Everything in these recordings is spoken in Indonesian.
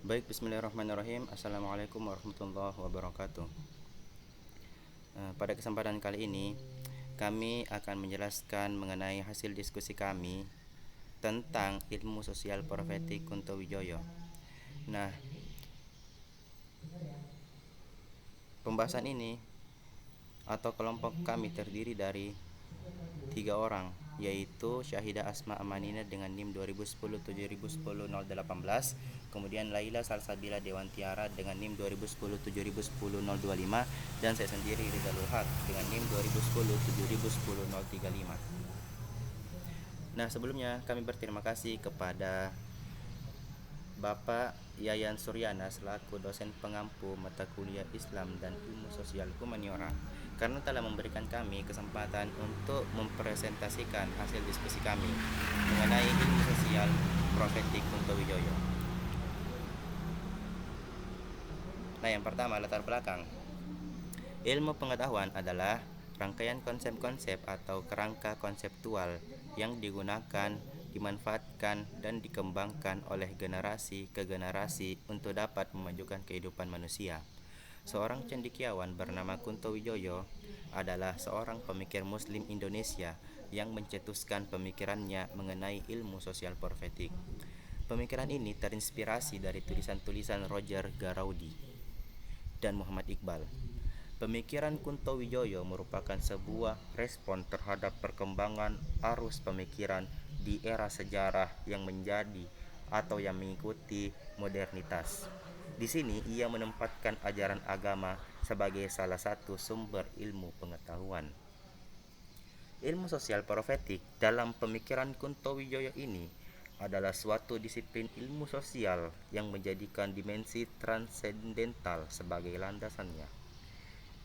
Baik, bismillahirrahmanirrahim. Assalamualaikum warahmatullahi wabarakatuh. Pada kesempatan kali ini, kami akan menjelaskan mengenai hasil diskusi kami tentang ilmu sosial profetik Kunto Wijoyo. Nah, pembahasan ini atau kelompok kami terdiri dari 3 orang, yaitu Syahidah Asma Amanina dengan NIM 2010 7010 018, kemudian Laila Salsabila Dewantiara dengan NIM 2010 7010 025, dan saya sendiri Rizalul Haq dengan NIM 2010 7010 035. Nah, sebelumnya kami berterima kasih kepada Bapak Yayan Suryana selaku dosen pengampu mata kuliah Islam dan Ilmu Sosial Humaniora karena telah memberikan kami kesempatan untuk mempresentasikan hasil diskusi kami mengenai ilmu sosial profetik Kunto Wijoyo. Nah, yang pertama, latar belakang. Ilmu pengetahuan adalah rangkaian konsep-konsep atau kerangka konseptual yang digunakan, dimanfaatkan, dan dikembangkan oleh generasi ke generasi untuk dapat memajukan kehidupan manusia. Seorang cendekiawan bernama Kunto Wijoyo adalah seorang pemikir Muslim Indonesia yang mencetuskan pemikirannya mengenai ilmu sosial profetik. Pemikiran ini terinspirasi dari tulisan-tulisan Roger Garaudi dan Muhammad Iqbal. Pemikiran Kunto Wijoyo merupakan sebuah respon terhadap perkembangan arus pemikiran di era sejarah yang menjadi atau yang mengikuti modernitas. Di sini ia menempatkan ajaran agama sebagai salah satu sumber ilmu pengetahuan. Ilmu sosial profetik dalam pemikiran Kunto Wijoyo ini adalah suatu disiplin ilmu sosial yang menjadikan dimensi transendental sebagai landasannya.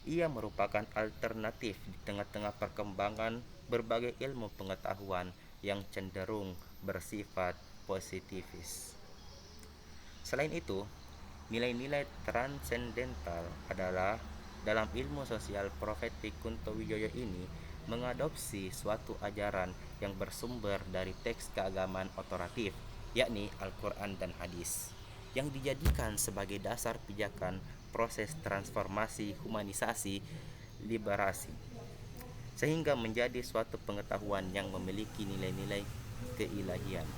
Ia merupakan alternatif di tengah-tengah perkembangan berbagai ilmu pengetahuan yang cenderung bersifat positivis. Selain itu, nilai-nilai transendental adalah dalam ilmu sosial profetik Kunto Wijoyo ini mengadopsi suatu ajaran yang bersumber dari teks keagamaan otoratif, yakni Al-Quran dan Hadis, yang dijadikan sebagai dasar pijakan proses transformasi humanisasi liberasi, sehingga menjadi suatu pengetahuan yang memiliki nilai-nilai keilahian.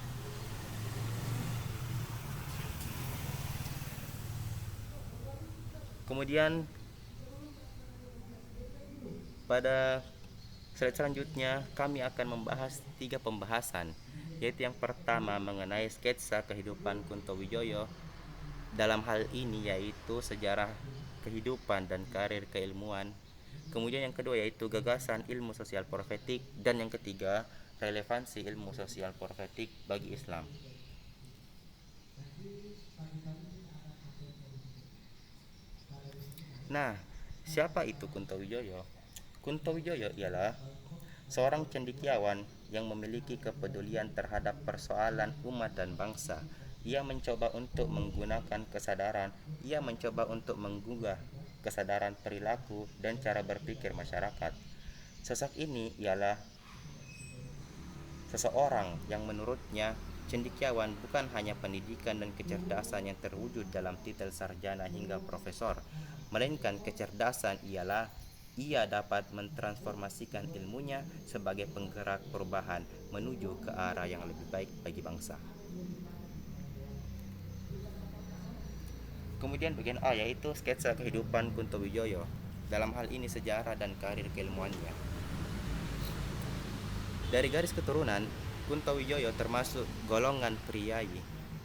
Kemudian pada slide selanjutnya kami akan membahas 3 pembahasan, yaitu yang pertama mengenai sketsa kehidupan Kunto Wijoyo. Dalam hal ini yaitu sejarah kehidupan dan karir keilmuan. Kemudian yang kedua yaitu gagasan ilmu sosial profetik, dan yang ketiga relevansi ilmu sosial profetik bagi Islam. Nah, siapa itu Kunto Wijoyo? Kunto Wijoyo ialah seorang cendekiawan yang memiliki kepedulian terhadap persoalan umat dan bangsa. Ia mencoba untuk menggugah kesadaran perilaku dan cara berpikir masyarakat. Sosok ini ialah seseorang yang menurutnya cendekiawan bukan hanya pendidikan dan kecerdasan yang terwujud dalam titel sarjana hingga profesor, melainkan kecerdasan ialah ia dapat mentransformasikan ilmunya sebagai penggerak perubahan menuju ke arah yang lebih baik bagi bangsa. Kemudian bagian A yaitu sketsa kehidupan Kunto Wijoyo. Dalam hal ini sejarah dan karir keilmuannya. Dari garis keturunan, Kunto Wijoyo termasuk golongan priyayi.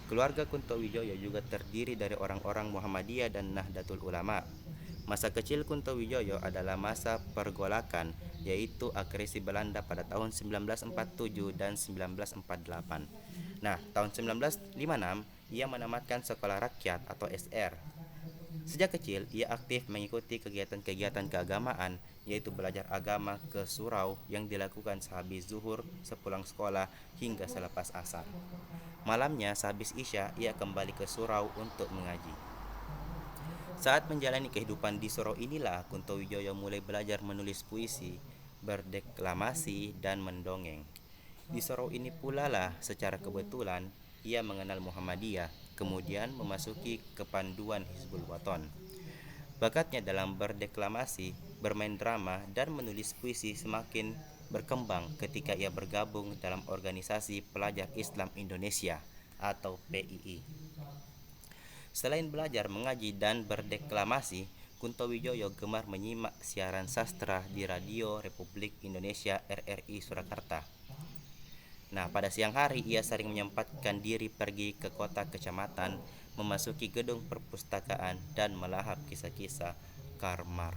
Keluarga Kunto Wijoyo juga terdiri dari orang-orang Muhammadiyah dan Nahdlatul Ulama. Masa kecil Kunto Wijoyo adalah masa pergolakan, yaitu agresi Belanda pada tahun 1947 dan 1948. Nah, tahun 1956 ia menamatkan sekolah rakyat atau SR. Sejak kecil, ia aktif mengikuti kegiatan-kegiatan keagamaan, yaitu belajar agama ke surau yang dilakukan sehabis zuhur, sepulang sekolah, hingga selepas asar. Malamnya, sehabis isya, ia kembali ke surau untuk mengaji. Saat menjalani kehidupan di surau inilah Kunto Wijoyo mulai belajar menulis puisi, berdeklamasi, dan mendongeng. Di surau ini pula lah secara kebetulan ia mengenal Muhammadiyah. kemudian memasuki kepanduan Hizbul Waton. Bakatnya dalam berdeklamasi, bermain drama, dan menulis puisi semakin berkembang ketika ia bergabung dalam Organisasi Pelajar Islam Indonesia atau PII. Selain belajar mengaji dan berdeklamasi, Kunto Wijoyo gemar menyimak siaran sastra di Radio Republik Indonesia RRI Surakarta. Nah, pada siang hari ia sering menyempatkan diri pergi ke kota kecamatan, memasuki gedung perpustakaan dan melahap kisah-kisah Karl Marx.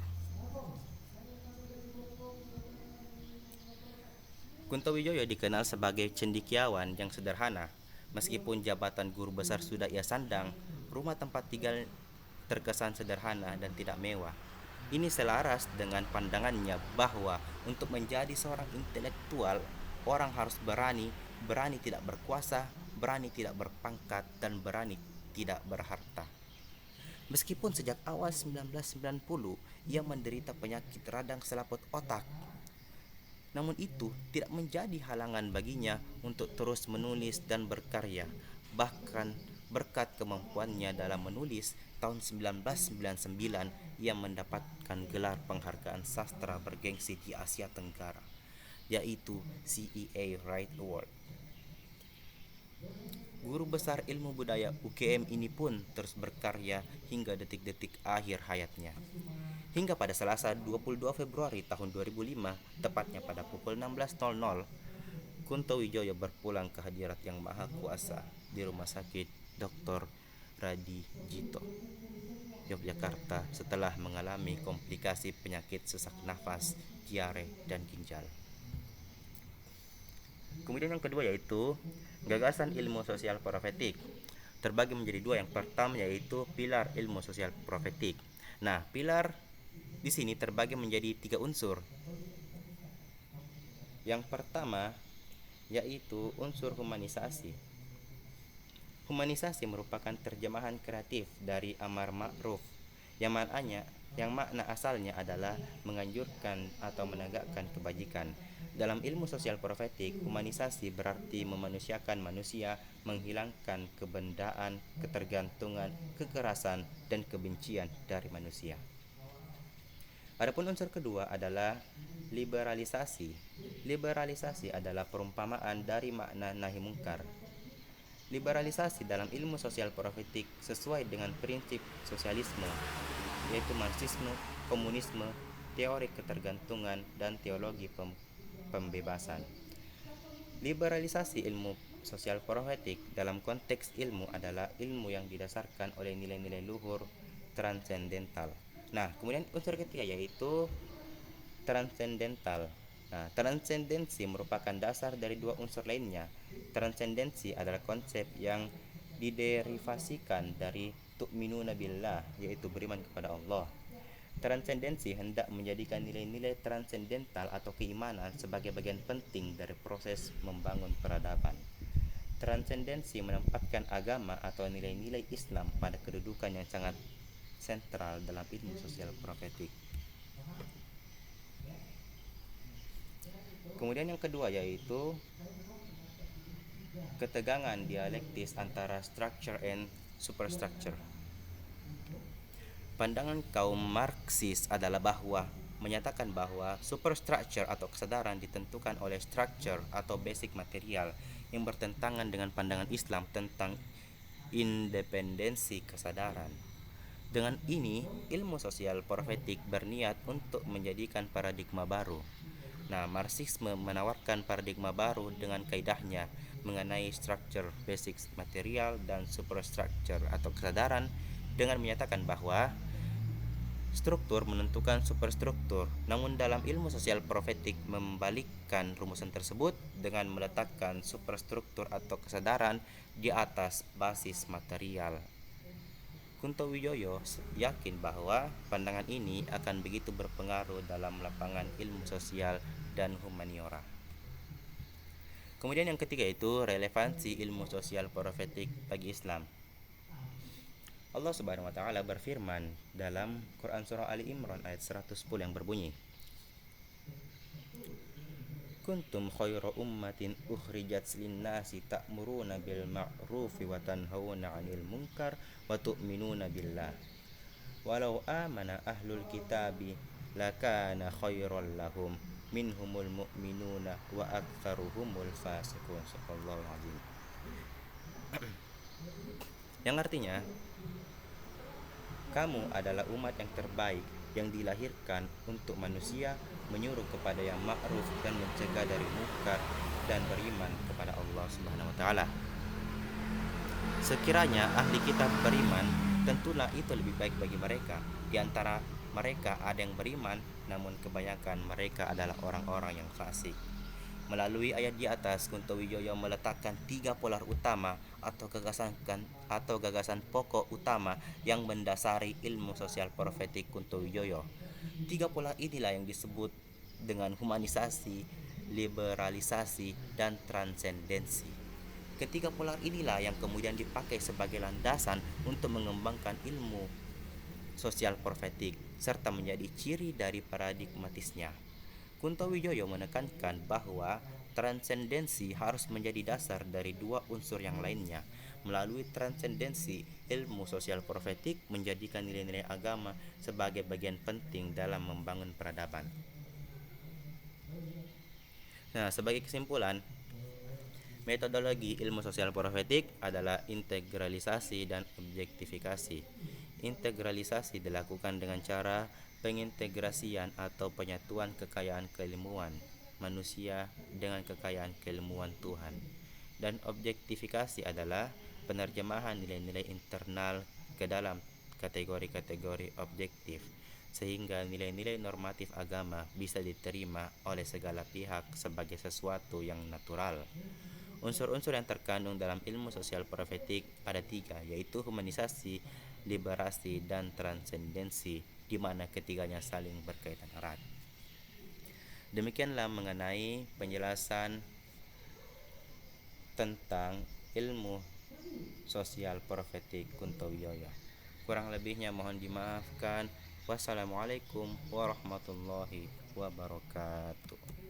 Kunto Wijoyo dikenal sebagai cendekiawan yang sederhana. Meskipun jabatan guru besar sudah ia sandang, rumah tempat tinggal terkesan sederhana dan tidak mewah. Ini selaras dengan pandangannya bahwa untuk menjadi seorang intelektual, orang harus berani, berani tidak berkuasa, berani tidak berpangkat, dan berani tidak berharta. Meskipun sejak awal 1990 ia menderita penyakit radang selaput otak, namun itu tidak menjadi halangan baginya untuk terus menulis dan berkarya. Bahkan berkat kemampuannya dalam menulis, tahun 1999 ia mendapatkan gelar penghargaan sastra bergengsi di Asia Tenggara, yaitu CEA Wright Award. Guru besar ilmu budaya UGM ini pun terus berkarya hingga detik-detik akhir hayatnya. Hingga pada Selasa 22 Februari tahun 2005, tepatnya pada pukul 16.00, Kunto Wijoyo berpulang ke hadirat Yang Maha Kuasa di Rumah Sakit Dr. Radi Jito, Yogyakarta setelah mengalami komplikasi penyakit sesak nafas, diare, dan ginjal. Kemudian yang kedua yaitu gagasan ilmu sosial profetik. Terbagi menjadi dua. Yang pertama yaitu pilar ilmu sosial profetik. Nah, pilar di sini terbagi menjadi 3 unsur. Yang pertama yaitu unsur humanisasi. Humanisasi merupakan terjemahan kreatif dari amar ma'ruf yang makna asalnya adalah menganjurkan atau menegakkan kebajikan. Dalam ilmu sosial profetik, humanisasi berarti memanusiakan manusia, menghilangkan kebendaan, ketergantungan, kekerasan, dan kebencian dari manusia. Adapun unsur kedua adalah liberalisasi. Liberalisasi adalah perumpamaan dari makna nahi mungkar. Liberalisasi dalam ilmu sosial profetik sesuai dengan prinsip sosialisme, yaitu Marxisme, komunisme, teori ketergantungan, dan teologi pembebasan. Liberalisasi ilmu sosial profetik dalam konteks ilmu adalah ilmu yang didasarkan oleh nilai-nilai luhur transendental. Nah, kemudian unsur ketiga yaitu transendental. Nah, transendensi merupakan dasar dari dua unsur lainnya. Transendensi adalah konsep yang diderivasikan dari tu'minuna billah, yaitu beriman kepada Allah. Transendensi hendak menjadikan nilai-nilai transendental atau keimanan sebagai bagian penting dari proses membangun peradaban. Transendensi menempatkan agama atau nilai-nilai Islam pada kedudukan yang sangat sentral dalam ilmu sosial profetik. Kemudian yang kedua yaitu ketegangan dialektis antara structure and superstructure. Pandangan kaum Marxis adalah menyatakan bahwa superstructure atau kesadaran ditentukan oleh structure atau basic material, yang bertentangan dengan pandangan Islam tentang independensi kesadaran. Dengan ini, ilmu sosial profetik berniat untuk menjadikan paradigma baru. Nah, Marxisme menawarkan paradigma baru dengan kaidahnya mengenai structure, basic material, dan superstructure atau kesadaran, dengan menyatakan bahwa struktur menentukan superstruktur. Namun dalam ilmu sosial profetik membalikkan rumusan tersebut dengan meletakkan superstruktur atau kesadaran di atas basis material. Kunto Wijoyo yakin bahwa pandangan ini akan begitu berpengaruh dalam lapangan ilmu sosial dan humaniora. Kemudian yang ketiga itu relevansi ilmu sosial profetik bagi Islam. Allah Subhanahu wa taala berfirman dalam Quran surah Ali Imran ayat 110 yang berbunyi, kuntum khaira ummatin ukhrijat linnasi ta'muruna bil ma'rufi wa tanhauna 'anil munkar wa tu'minuna billah walau amana ahlul kitabi lakana khairal lahum minhumul mu'minuna wa aktsaruhumul fasiqun. Shallallahul azim. Yang artinya, kamu adalah umat yang terbaik yang dilahirkan untuk manusia, menyuruh kepada yang ma'ruf dan mencegah dari munkar, dan beriman kepada Allah Subhanahu wa taala. Sekiranya ahli kitab beriman, tentulah itu lebih baik bagi mereka. Di antara mereka ada yang beriman, namun kebanyakan mereka adalah orang-orang yang fasik. Melalui ayat di atas, Kuntowijoyo meletakkan 3 polar utama atau gagasan pokok utama yang mendasari ilmu sosial profetik Kuntowijoyo. 3 polar inilah yang disebut dengan humanisasi, liberalisasi, dan transendensi. Ketiga polar inilah yang kemudian dipakai sebagai landasan untuk mengembangkan ilmu sosial profetik serta menjadi ciri dari paradigmatisnya. Kuntowijoyo menekankan bahwa transendensi harus menjadi dasar dari 2 unsur yang lainnya. Melalui transendensi, ilmu sosial profetik menjadikan nilai-nilai agama sebagai bagian penting dalam membangun peradaban. Nah, sebagai kesimpulan, metodologi ilmu sosial profetik adalah integralisasi dan objektifikasi. Integralisasi dilakukan dengan cara pengintegrasian atau penyatuan kekayaan keilmuan manusia dengan kekayaan keilmuan Tuhan. Dan objektifikasi adalah penerjemahan nilai-nilai internal ke dalam kategori-kategori objektif, sehingga nilai-nilai normatif agama bisa diterima oleh segala pihak sebagai sesuatu yang natural. Unsur-unsur yang terkandung dalam ilmu sosial profetik ada 3, yaitu humanisasi, liberasi, dan transendensi, di mana ketiganya saling berkaitan erat. Demikianlah mengenai penjelasan tentang ilmu sosial profetik Kuntowijoyo. Kurang lebihnya mohon dimaafkan. Wassalamualaikum warahmatullahi wabarakatuh.